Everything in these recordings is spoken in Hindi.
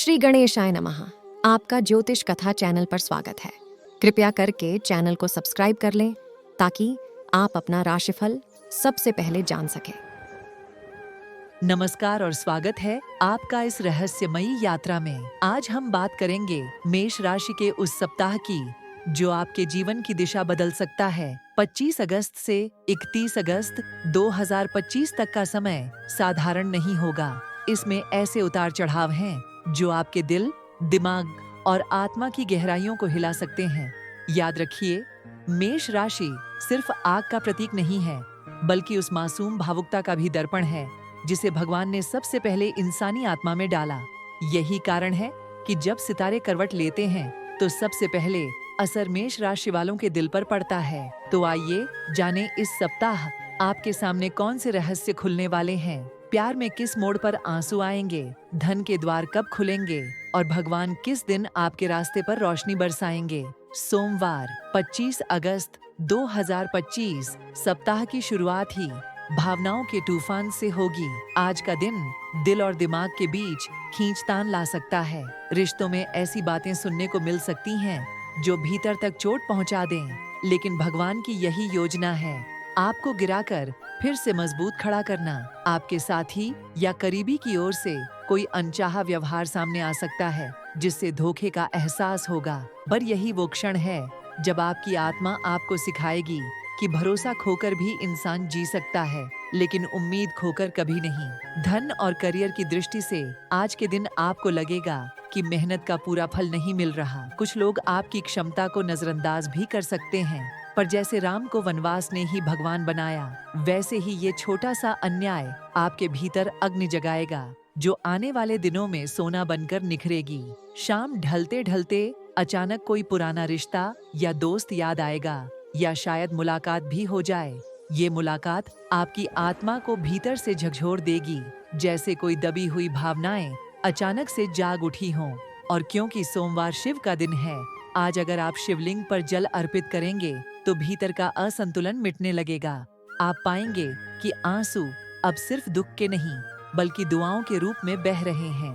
श्री गणेशाय नमः। आपका ज्योतिष कथा चैनल पर स्वागत है। कृपया करके चैनल को सब्सक्राइब कर लें ताकि आप अपना राशिफल सबसे पहले जान सकें। नमस्कार और स्वागत है आपका इस रहस्यमयी यात्रा में। आज हम बात करेंगे मेष राशि के उस सप्ताह की जो आपके जीवन की दिशा बदल सकता है। 25 अगस्त से 31 अगस्त 2025 तक का समय साधारण नहीं होगा। इसमें ऐसे उतार चढ़ाव हैं जो आपके दिल, दिमाग और आत्मा की गहराइयों को हिला सकते हैं। याद रखिए, मेष राशि सिर्फ आग का प्रतीक नहीं है, बल्कि उस मासूम भावुकता का भी दर्पण है जिसे भगवान ने सबसे पहले इंसानी आत्मा में डाला। यही कारण है कि जब सितारे करवट लेते हैं तो सबसे पहले असर मेष राशि वालों के दिल पर पड़ता है। तो आइए जानें इस सप्ताह आपके सामने कौन से रहस्य खुलने वाले हैं। प्यार में किस मोड़ पर आंसू आएंगे, धन के द्वार कब खुलेंगे और भगवान किस दिन आपके रास्ते पर रोशनी बरसाएंगे। सोमवार 25 अगस्त 2025 सप्ताह की शुरुआत ही भावनाओं के तूफान से होगी। आज का दिन दिल और दिमाग के बीच खींचतान ला सकता है। रिश्तों में ऐसी बातें सुनने को मिल सकती हैं जो भीतर तक चोट पहुंचा दें, लेकिन भगवान की यही योजना है आपको गिराकर फिर से मजबूत खड़ा करना। आपके साथी या करीबी की ओर से कोई अनचाहा व्यवहार सामने आ सकता है जिससे धोखे का एहसास होगा, पर यही वो क्षण है जब आपकी आत्मा आपको सिखाएगी कि भरोसा खोकर भी इंसान जी सकता है, लेकिन उम्मीद खोकर कभी नहीं। धन और करियर की दृष्टि से आज के दिन आपको लगेगा कि मेहनत का पूरा फल नहीं मिल रहा। कुछ लोग आपकी क्षमता को नजरअंदाज भी कर सकते हैं, पर जैसे राम को वनवास ने ही भगवान बनाया, वैसे ही ये छोटा सा अन्याय आपके भीतर अग्नि जगाएगा जो आने वाले दिनों में सोना बनकर निखरेगी। शाम ढलते ढलते अचानक कोई पुराना रिश्ता या दोस्त याद आएगा, या शायद मुलाकात भी हो जाए। ये मुलाकात आपकी आत्मा को भीतर से झकझोर देगी, जैसे कोई दबी हुई भावनाएं अचानक से जाग उठी हों। और क्योंकि सोमवार शिव का दिन है, आज अगर आप शिवलिंग पर जल अर्पित करेंगे तो भीतर का असंतुलन मिटने लगेगा। आप पाएंगे कि आंसू अब सिर्फ दुख के नहीं बल्कि दुआओं के रूप में बह रहे हैं।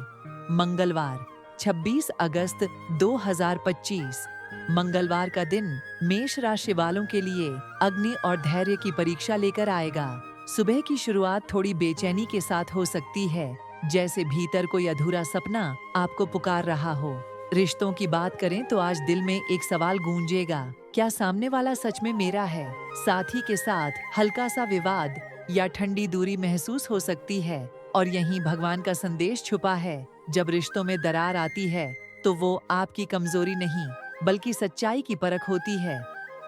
मंगलवार 26 अगस्त 2025 मंगलवार का दिन मेष राशि वालों के लिए अग्नि और धैर्य की परीक्षा लेकर आएगा। सुबह की शुरुआत थोड़ी बेचैनी के साथ हो सकती है, जैसे भीतर कोई अधूरा सपना आपको पुकार रहा हो। रिश्तों की बात करें तो आज दिल में एक सवाल गूंजेगा, क्या सामने वाला सच में मेरा है? साथी के साथ हल्का सा विवाद या ठंडी दूरी महसूस हो सकती है, और यहीं भगवान का संदेश छुपा है। जब रिश्तों में दरार आती है तो वो आपकी कमजोरी नहीं बल्कि सच्चाई की परख होती है।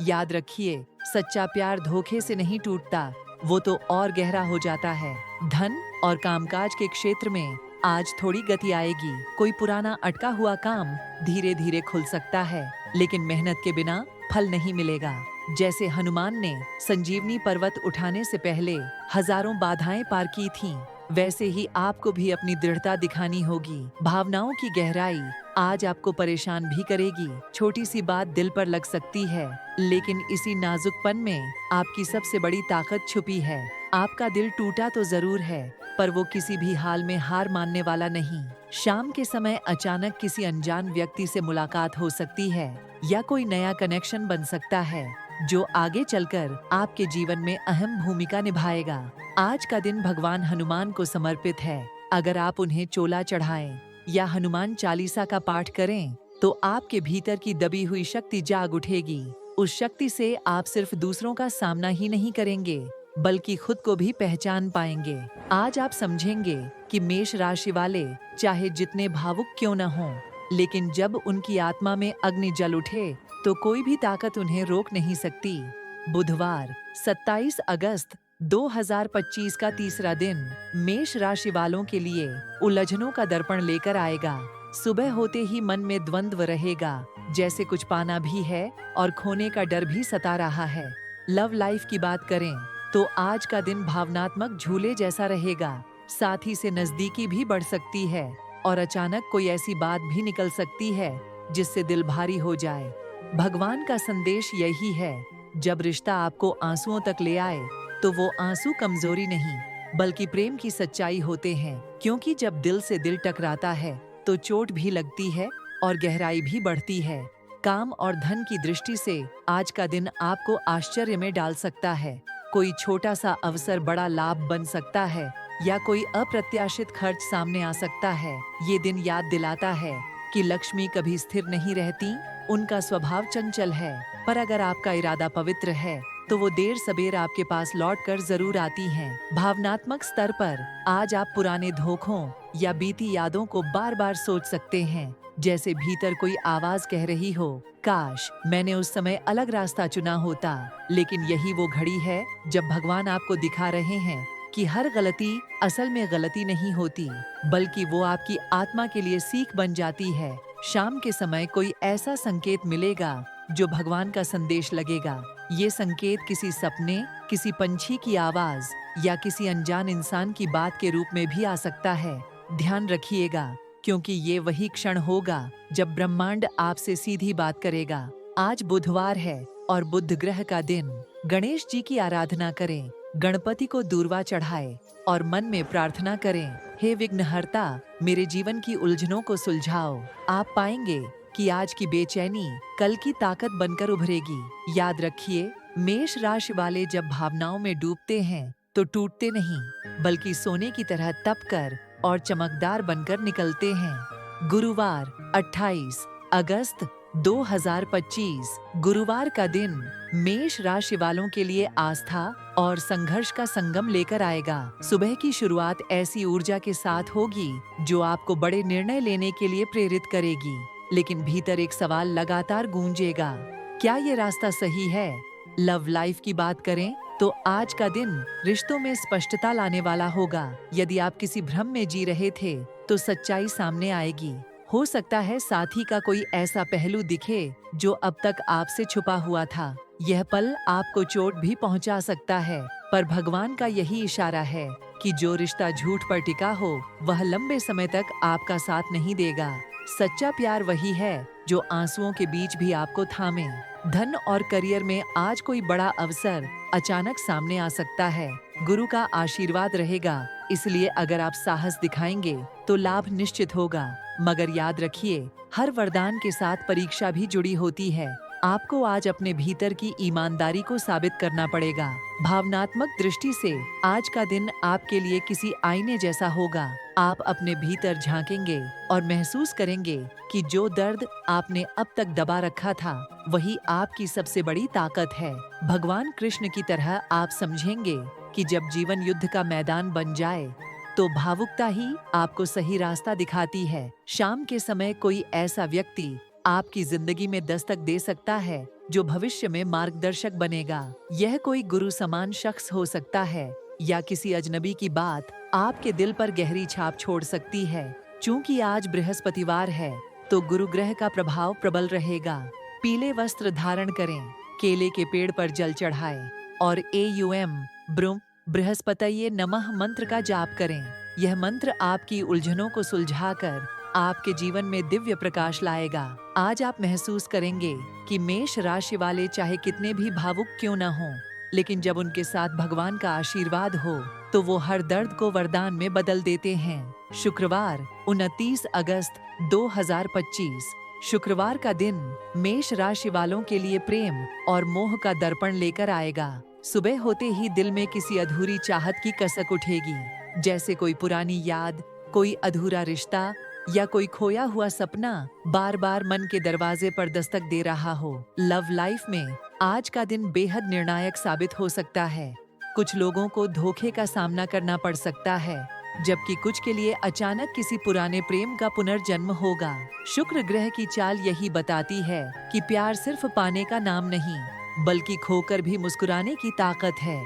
याद रखिए, सच्चा प्यार धोखे से नहीं टूटता, वो तो और गहरा हो जाता है। धन और कामकाज के क्षेत्र में आज थोड़ी गति आएगी। कोई पुराना अटका हुआ काम धीरे धीरे खुल सकता है, लेकिन मेहनत के बिना फल नहीं मिलेगा। जैसे हनुमान ने संजीवनी पर्वत उठाने से पहले हजारों बाधाएं पार की थीं, वैसे ही आपको भी अपनी दृढ़ता दिखानी होगी। भावनाओं की गहराई आज आपको परेशान भी करेगी। छोटी सी बात दिल पर लग सकती है, लेकिन इसी नाजुकपन में आपकी सबसे बड़ी ताकत छुपी है। आपका दिल टूटा तो जरूर है, पर वो किसी भी हाल में हार मानने वाला नहीं। शाम के समय अचानक किसी अनजान व्यक्ति से मुलाकात हो सकती है, या कोई नया कनेक्शन बन सकता है जो आगे चलकर आपके जीवन में अहम भूमिका निभाएगा। आज का दिन भगवान हनुमान को समर्पित है। अगर आप उन्हें चोला चढ़ाएं या हनुमान चालीसा का पाठ करें तो आपके भीतर की दबी हुई शक्ति जाग उठेगी। उस शक्ति से आप सिर्फ दूसरों का सामना ही नहीं करेंगे बल्कि खुद को भी पहचान पाएंगे। आज आप समझेंगे कि मेष राशि वाले चाहे जितने भावुक क्यों न हों, लेकिन जब उनकी आत्मा में अग्नि जल उठे तो कोई भी ताकत उन्हें रोक नहीं सकती। बुधवार 27 अगस्त 2025 का तीसरा दिन मेष राशि वालों के लिए उलझनों का दर्पण लेकर आएगा। सुबह होते ही मन में द्वंद्व रहेगा, जैसे कुछ पाना भी है और खोने का डर भी सता रहा है। लव लाइफ की बात करें तो आज का दिन भावनात्मक झूले जैसा रहेगा। साथी से नजदीकी भी बढ़ सकती है और अचानक कोई ऐसी बात भी निकल सकती है जिससे दिल भारी हो जाए। भगवान का संदेश यही है, जब रिश्ता आपको आंसुओं तक ले आए तो वो आंसू कमजोरी नहीं बल्कि प्रेम की सच्चाई होते हैं। क्योंकि जब दिल से दिल टकराता है तो चोट भी लगती है और गहराई भी बढ़ती है। काम और धन की दृष्टि से आज का दिन आपको आश्चर्य में डाल सकता है। कोई छोटा सा अवसर बड़ा लाभ बन सकता है या कोई अप्रत्याशित खर्च सामने आ सकता है। ये दिन याद दिलाता है कि लक्ष्मी कभी स्थिर नहीं रहती, उनका स्वभाव चंचल है। पर अगर आपका इरादा पवित्र है तो वो देर सबेर आपके पास लौट कर जरूर आती हैं। भावनात्मक स्तर पर आज आप पुराने धोखों या बीती यादों को बार बार सोच सकते हैं, जैसे भीतर कोई आवाज कह रही हो, काश मैंने उस समय अलग रास्ता चुना होता। लेकिन यही वो घड़ी है जब भगवान आपको दिखा रहे हैं कि हर गलती असल में गलती नहीं होती, बल्कि वो आपकी आत्मा के लिए सीख बन जाती है। शाम के समय कोई ऐसा संकेत मिलेगा जो भगवान का संदेश लगेगा। ये संकेत किसी सपने, किसी पंछी की आवाज या किसी अनजान इंसान की बात के रूप में भी आ सकता है। ध्यान रखिएगा, क्योंकि ये वही क्षण होगा जब ब्रह्मांड आपसे सीधी बात करेगा। आज बुधवार है और बुध ग्रह का दिन। गणेश जी की आराधना करें, गणपति को दूर्वा चढ़ाएं और मन में प्रार्थना करें, हे विघ्नहर्ता, मेरे जीवन की उलझनों को सुलझाओ। आप पाएंगे कि आज की बेचैनी कल की ताकत बनकर उभरेगी। याद रखिए, मेष राशि वाले जब भावनाओं में डूबते हैं तो टूटते नहीं, बल्कि सोने की तरह तपकर और चमकदार बनकर निकलते हैं। गुरुवार 28 अगस्त 2025 गुरुवार का दिन मेष राशि वालों के लिए आस्था और संघर्ष का संगम लेकर आएगा। सुबह की शुरुआत ऐसी ऊर्जा के साथ होगी जो आपको बड़े निर्णय लेने के लिए प्रेरित करेगी, लेकिन भीतर एक सवाल लगातार गूंजेगा, क्या ये रास्ता सही है? लव लाइफ की बात करें तो आज का दिन रिश्तों में स्पष्टता लाने वाला होगा। यदि आप किसी भ्रम में जी रहे थे तो सच्चाई सामने आएगी। हो सकता है साथी का कोई ऐसा पहलू दिखे जो अब तक आपसे छुपा हुआ था। यह पल आपको चोट भी पहुंचा सकता है, पर भगवान का यही इशारा है कि जो रिश्ता झूठ पर टिका हो वह लंबे समय तक आपका साथ नहीं देगा। सच्चा प्यार वही है जो आंसुओं के बीच भी आपको थामे। धन और करियर में आज कोई बड़ा अवसर अचानक सामने आ सकता है। गुरु का आशीर्वाद रहेगा, इसलिए अगर आप साहस दिखाएंगे तो लाभ निश्चित होगा। मगर याद रखिए, हर वरदान के साथ परीक्षा भी जुड़ी होती है। आपको आज अपने भीतर की ईमानदारी को साबित करना पड़ेगा। भावनात्मक दृष्टि से आज का दिन आपके लिए किसी आईने जैसा होगा। आप अपने भीतर झांकेंगे और महसूस करेंगे कि जो दर्द आपने अब तक दबा रखा था वही आपकी सबसे बड़ी ताकत है। भगवान कृष्ण की तरह आप समझेंगे कि जब जीवन युद्ध का मैदान बन जाए तो भावुकता ही आपको सही रास्ता दिखाती है। शाम के समय कोई ऐसा व्यक्ति आपकी जिंदगी में दस्तक दे सकता है जो भविष्य में मार्गदर्शक बनेगा। यह कोई गुरु समान शख्स हो सकता है या किसी अजनबी की बात आपके दिल पर गहरी छाप छोड़ सकती है। चूंकि आज बृहस्पतिवार है तो गुरु ग्रह का प्रभाव प्रबल रहेगा। पीले वस्त्र धारण करें, केले के पेड़ पर जल चढ़ाएं और AUM ब्रूम बृहस्पतये नमः मंत्र का जाप करें। यह मंत्र आपकी उलझनों को सुलझाकर आपके जीवन में दिव्य प्रकाश लाएगा। आज आप महसूस करेंगे कि मेष राशि वाले चाहे कितने भी भावुक क्यों न हों, लेकिन जब उनके साथ भगवान का आशीर्वाद हो तो वो हर दर्द को वरदान में बदल देते हैं। शुक्रवार 29 अगस्त 2025 शुक्रवार का दिन मेष राशि वालों के लिए प्रेम और मोह का दर्पण लेकर आएगा। सुबह होते ही दिल में किसी अधूरी चाहत की कसक उठेगी, जैसे कोई पुरानी याद, कोई अधूरा रिश्ता या कोई खोया हुआ सपना बार बार मन के दरवाजे पर दस्तक दे रहा हो। लव लाइफ में आज का दिन बेहद निर्णायक साबित हो सकता है। कुछ लोगों को धोखे का सामना करना पड़ सकता है, जबकि कुछ के लिए अचानक किसी पुराने प्रेम का पुनर्जन्म होगा। शुक्र ग्रह की चाल यही बताती है कि प्यार सिर्फ पाने का नाम नहीं, बल्कि खोकर भी मुस्कुराने की ताकत है।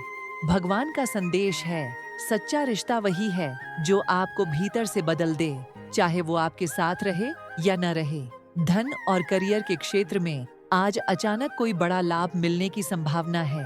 भगवान का संदेश है, सच्चा रिश्ता वही है जो आपको भीतर से बदल दे, चाहे वो आपके साथ रहे या न रहे। धन और करियर के क्षेत्र में आज अचानक कोई बड़ा लाभ मिलने की संभावना है।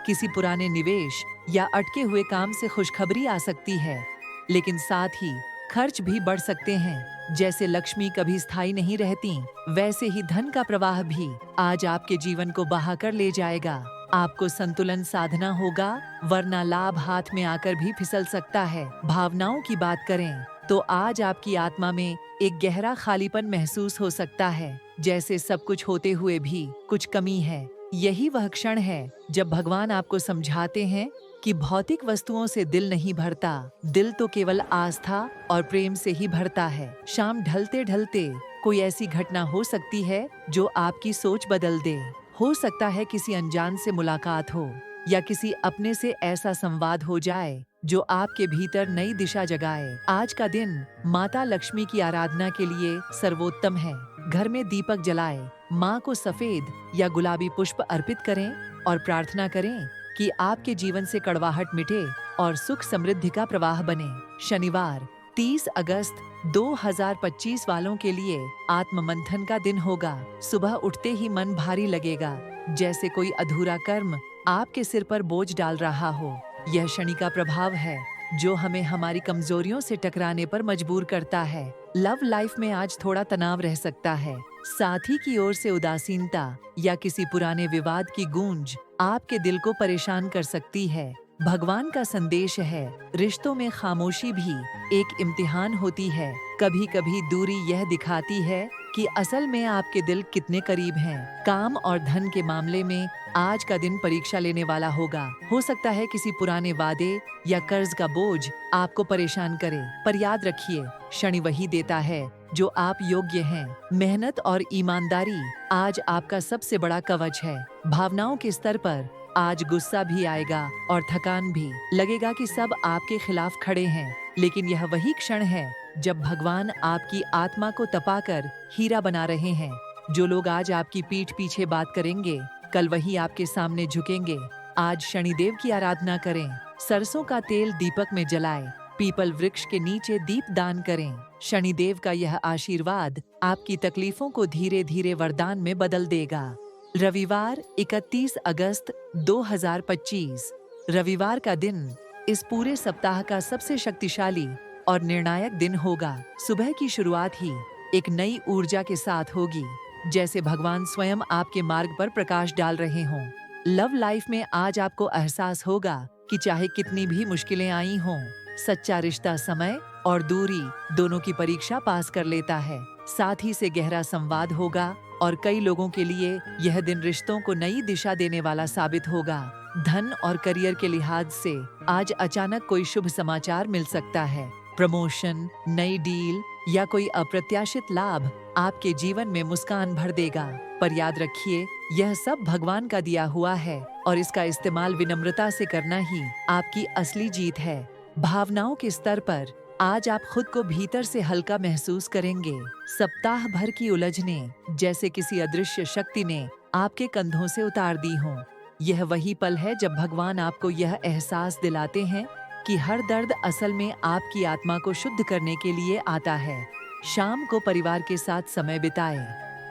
किसी पुराने निवेश या अटके हुए काम से खुशखबरी आ सकती है, लेकिन साथ ही खर्च भी बढ़ सकते हैं। जैसे लक्ष्मी कभी स्थायी नहीं रहती, वैसे ही धन का प्रवाह भी आज आपके जीवन को बहा कर ले जाएगा। आपको संतुलन साधना होगा, वरना लाभ हाथ में आकर भी फिसल सकता है। भावनाओं की बात करें तो आज आपकी आत्मा में एक गहरा खालीपन महसूस हो सकता है, जैसे सब कुछ होते हुए भी कुछ कमी है। यही वह क्षण है जब भगवान आपको समझाते हैं कि भौतिक वस्तुओं से दिल नहीं भरता, दिल तो केवल आस्था और प्रेम से ही भरता है। शाम ढलते ढलते कोई ऐसी घटना हो सकती है जो आपकी सोच बदल दे। हो सकता है किसी अनजान से मुलाकात हो या किसी अपने से ऐसा संवाद हो जाए जो आपके भीतर नई दिशा जगाए। आज का दिन माता लक्ष्मी की आराधना के लिए सर्वोत्तम है। घर में दीपक जलाएं, माँ को सफेद या गुलाबी पुष्प अर्पित करें और प्रार्थना करें कि आपके जीवन से कड़वाहट मिटे और सुख समृद्धि का प्रवाह बने। शनिवार 30 अगस्त 2025 वालों के लिए आत्म मंथन का दिन होगा। सुबह उठते ही मन भारी लगेगा, जैसे कोई अधूरा कर्म आपके सिर पर बोझ डाल रहा हो। यह शनि का प्रभाव है जो हमें हमारी कमजोरियों से टकराने पर मजबूर करता है। लव लाइफ में आज थोड़ा तनाव रह सकता है। साथी की ओर से उदासीनता या किसी पुराने विवाद की गूंज आपके दिल को परेशान कर सकती है। भगवान का संदेश है, रिश्तों में खामोशी भी एक इम्तिहान होती है। कभी कभी दूरी यह दिखाती है कि असल में आपके दिल कितने करीब हैं। काम और धन के मामले में आज का दिन परीक्षा लेने वाला होगा। हो सकता है किसी पुराने वादे या कर्ज का बोझ आपको परेशान करे, पर याद रखिए, शनि वही देता है जो आप योग्य हैं। मेहनत और ईमानदारी आज आपका सबसे बड़ा कवच है। भावनाओं के स्तर पर आज गुस्सा भी आएगा और थकान भी लगेगा कि सब आपके खिलाफ खड़े हैं, लेकिन यह वही क्षण है जब भगवान आपकी आत्मा को तपाकर हीरा बना रहे हैं। जो लोग आज आपकी पीठ पीछे बात करेंगे, कल वही आपके सामने झुकेंगे। आज शनिदेव की आराधना करें, सरसों का तेल दीपक में जलाएं, पीपल वृक्ष के नीचे दीप दान करें। शनिदेव का यह आशीर्वाद आपकी तकलीफों को धीरे धीरे वरदान में बदल देगा। रविवार 31 अगस्त 2025 रविवार का दिन इस पूरे सप्ताह का सबसे शक्तिशाली और निर्णायक दिन होगा। सुबह की शुरुआत ही एक नई ऊर्जा के साथ होगी, जैसे भगवान स्वयं आपके मार्ग पर प्रकाश डाल रहे हों। लव लाइफ में आज आपको एहसास होगा कि चाहे कितनी भी मुश्किलें आई हों, सच्चा रिश्ता समय और दूरी दोनों की परीक्षा पास कर लेता है। साथी से गहरा संवाद होगा और कई लोगों के लिए यह दिन रिश्तों को नई दिशा देने वाला साबित होगा। धन और करियर के लिहाज से आज अचानक कोई शुभ समाचार मिल सकता है। प्रमोशन, नई डील या कोई अप्रत्याशित लाभ आपके जीवन में मुस्कान भर देगा। पर याद रखिए, यह सब भगवान का दिया हुआ है और इसका इस्तेमाल विनम्रता से करना ही आपकी असली जीत है। भावनाओं के स्तर पर आज आप खुद को भीतर से हल्का महसूस करेंगे। सप्ताह भर की उलझनें जैसे किसी अदृश्य शक्ति ने आपके कंधों से उतार दी हों। यह वही पल है जब भगवान आपको यह एहसास दिलाते हैं कि हर दर्द असल में आपकी आत्मा को शुद्ध करने के लिए आता है। शाम को परिवार के साथ समय बिताएं।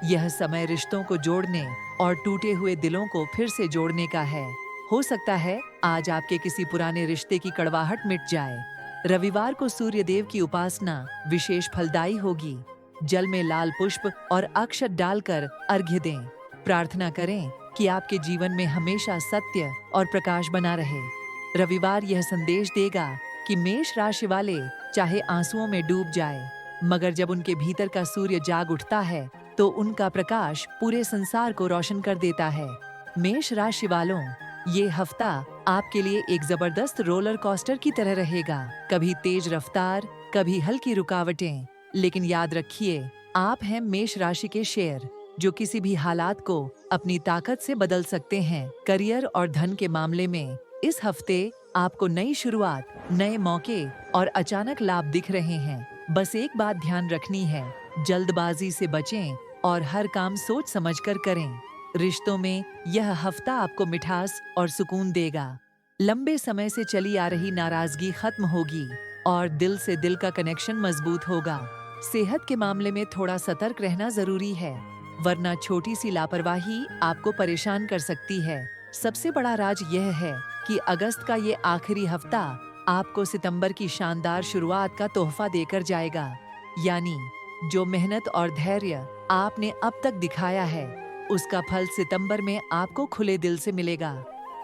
यह समय रिश्तों को जोड़ने और टूटे हुए दिलों को फिर से जोड़ने का है। हो सकता है आज आपके किसी पुराने रिश्ते की कड़वाहट मिट जाए। रविवार को सूर्य देव की उपासना विशेष फलदायी होगी। जल में लाल पुष्प और अक्षत डालकर अर्घ्य दें। प्रार्थना करें कि आपके जीवन में हमेशा सत्य और प्रकाश बना रहे। रविवार यह संदेश देगा कि मेष राशि वाले चाहे आंसुओं में डूब जाए, मगर जब उनके भीतर का सूर्य जाग उठता है तो उनका प्रकाश पूरे संसार को रोशन कर देता है। मेष राशि वालों, ये हफ्ता आपके लिए एक जबरदस्त रोलर कोस्टर की तरह रहेगा। कभी तेज रफ्तार, कभी हल्की रुकावटें, लेकिन याद रखिए, आप हैं मेष राशि के शेर जो किसी भी हालात को अपनी ताकत से बदल सकते हैं। करियर और धन के मामले में इस हफ्ते आपको नई शुरुआत, नए मौके और अचानक लाभ दिख रहे हैं। बस एक बात ध्यान रखनी है, जल्दबाजी से बचें और हर काम सोच समझकर करें। रिश्तों में यह हफ्ता आपको मिठास और सुकून देगा। लंबे समय से चली आ रही नाराजगी खत्म होगी और दिल से दिल का कनेक्शन मजबूत होगा। सेहत के मामले में थोड़ा सतर्क रहना जरूरी है, वरना छोटी सी लापरवाही आपको परेशान कर सकती है। सबसे बड़ा राज यह है कि अगस्त का ये आखिरी हफ्ता आपको सितंबर की शानदार शुरुआत का तोहफा देकर जाएगा। यानी जो मेहनत और धैर्य आपने अब तक दिखाया है, उसका फल सितंबर में आपको खुले दिल से मिलेगा।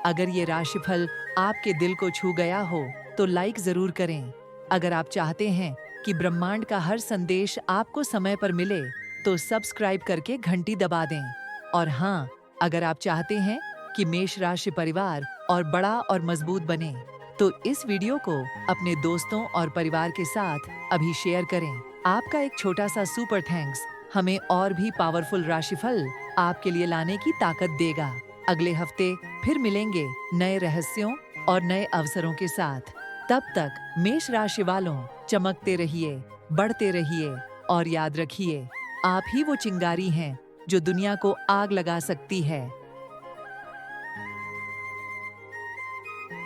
अगर ये राशिफल आपके दिल को छू गया हो तो लाइक जरूर करें। अगर आप चाहते हैं कि ब्रह्मांड का हर संदेश आपको समय पर मिले तो सब्सक्राइब करके घंटी दबा दें। और हाँ, अगर आप चाहते हैं कि मेष राशि परिवार और बड़ा और मजबूत बने तो इस वीडियो को अपने दोस्तों और परिवार के साथ अभी शेयर करें। आपका एक छोटा सा सुपर थैंक्स हमें और भी पावरफुल राशिफल आपके लिए लाने की ताकत देगा। अगले हफ्ते फिर मिलेंगे नए रहस्यों और नए अवसरों के साथ। तब तक मेष राशि वालों, चमकते रहिए, बढ़ते रहिए और याद रखिए, आप ही वो चिंगारी हैं जो दुनिया को आग लगा सकती है।